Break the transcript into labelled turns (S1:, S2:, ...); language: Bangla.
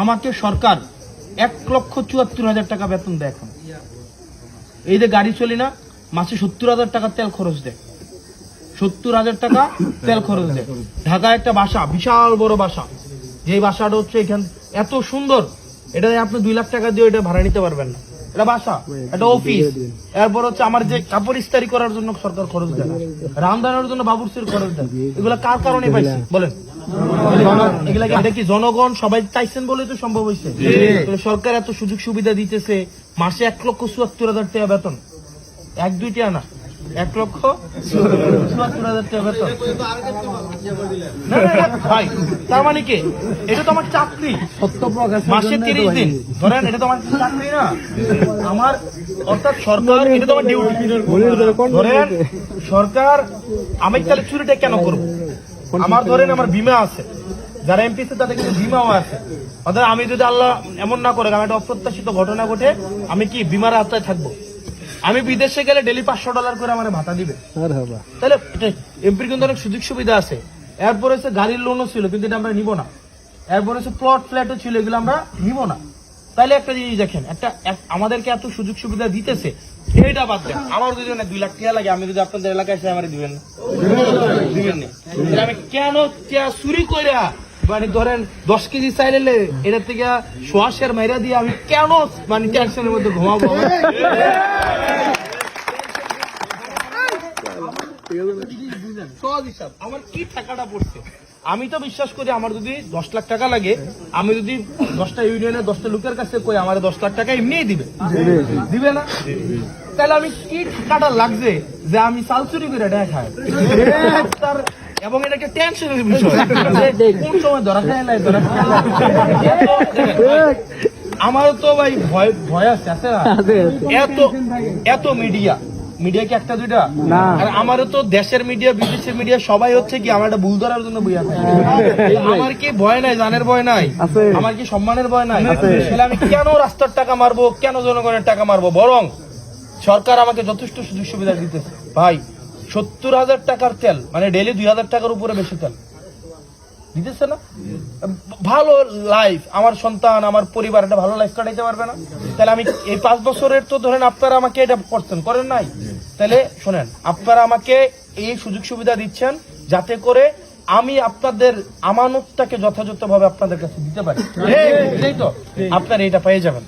S1: আমাকে সরকার 1,74,000 টাকা বেতন দেয়। এখন এই যে গাড়ি চলি না, মাসে 70,000 টাকা তেল খরচ দেয়, 70,000 টাকা তেল খরচ দেয়। ঢাকায় একটা বাসা, বিশাল বড় বাসা, যে বাসাটা হচ্ছে এখান এত সুন্দর, এটা আপনি 2 লাখ টাকা দিয়ে এটা ভাড়া নিতে পারবেন না। এটা বাসা, এটা অফিস। এরপর হচ্ছে আমার যে কাপড় ইস্তারি করার জন্য সরকার খরচ দেয়, রান্নার জন্য বাবুর্চির খরচ দেয়। এগুলা কার কারণে পাইছি বলেন? এটা কি জনগণ সবাই চাইছেন বলে তো সম্ভব হয়েছে? সরকার এত সুযোগ সুবিধা দিতেছে, মাসে 1,74,000 টাকা বেতন, 1-2 টাকা না, 1,74,000 টাকা বেতন। ভাই তার মানে কি? এটা তো আমার চাকরি, মাসে 30 দিন ধরেন, এটা তো আমার চাকরি না আমার, অর্থাৎ সরকার, এটা তো আমার ডিউটি। ধরেন সরকার, আমি তাহলে চুরিটা কেন করবো? আমার ধরেন আমার বীমা আছে, যারা এমপি আছে তাদের কিন্তু বীমাও আছে। অর্থাৎ আমি যদি আল্লাহ এমন না করে, একটা অপ্রত্যাশিত ঘটনা ঘটে, আমি কি বীমার আওতায় থাকবো? আমি বিদেশে গেলে ডেলি $500 করে আমার ভাতা দিবে, তাহলে এমপির কিন্তু অনেক সুযোগ সুবিধা আছে। এরপর হচ্ছে গাড়ির লোনও ছিল, কিন্তু এটা আমরা নিব না। এরপর হচ্ছে প্লট ফ্ল্যাটও ছিল, এগুলো আমরা নিব না। তাহলে একটা জিনিস দেখেন, আমাদেরকে এত সুযোগ সুবিধা দিতেছে, এইটা বাদ দেন। আমার যদি 2 লাখ টাকা লাগে, আমি যদি আপনাদের এলাকায় এসে আমার দিবেন না? আমি কেন চুরি করে, মানে ধরেন 10 কেজি চাইলে এটার থেকে সোয়াশের মাইরা দিয়ে আমি কেন মানে টেনশনের মধ্যে ঘুমাবো? আমার কি টাকাটা পড়ছে? আমি তো বিশ্বাস করি, আমার যদি 10 লাখ টাকা লাগে, আমি যদি 10টা ইউনিয়নের 10টা লোকের কাছে কই, আমার 10 লাখ টাকা এমনিই দিবে না? তাহলে আমি কি টাকাটা লাগছে যে আমি চাল চুরি করে এটা খাই? এবং এটা একটা টেনশনের বিষয়, কোন সময় ধরা খায় নাই ধরা খায়। আমারও তো ভাই ভয় আছে না? এত মিডিয়া কি একটা দুইটা? আর আমারও তো দেশের মিডিয়া, বিদেশের মিডিয়া সবাই হচ্ছে কি আমার একটা ভুল ধরার জন্য বই আছে। আমার কি ভয় নাই? জানের ভয় নাই? আমার কি সম্মানের ভয় নাই? তাহলে আমি কেন রাস্তার টাকা মারবো, কেন জনগণের টাকা মারবো? বরং সরকার আমাকে যথেষ্ট সুযোগ সুবিধা দিতেছে। ভাই 70,000 টাকার তেল, মানে ডেইলি 2,000 টাকার উপরে বেশি তেল দিতেছে না? ভালো লাইফ, আমার সন্তান, আমার পরিবার একটা ভালো লাইফ কাটাইতে পারবে না? তাহলে আমি এই 5 বছরের তো ধরেন আপনারা আমাকে এটা করেন নাই, তাহলে শোনেন, আপনারা আমাকে এই সুযোগ সুবিধা দিচ্ছেন যাতে করে আমি আপনাদের আমানতটাকে যথাযথভাবে আপনাদের কাছে দিতে পারি। এই তো আপনারা এটা পেয়ে যাবেন।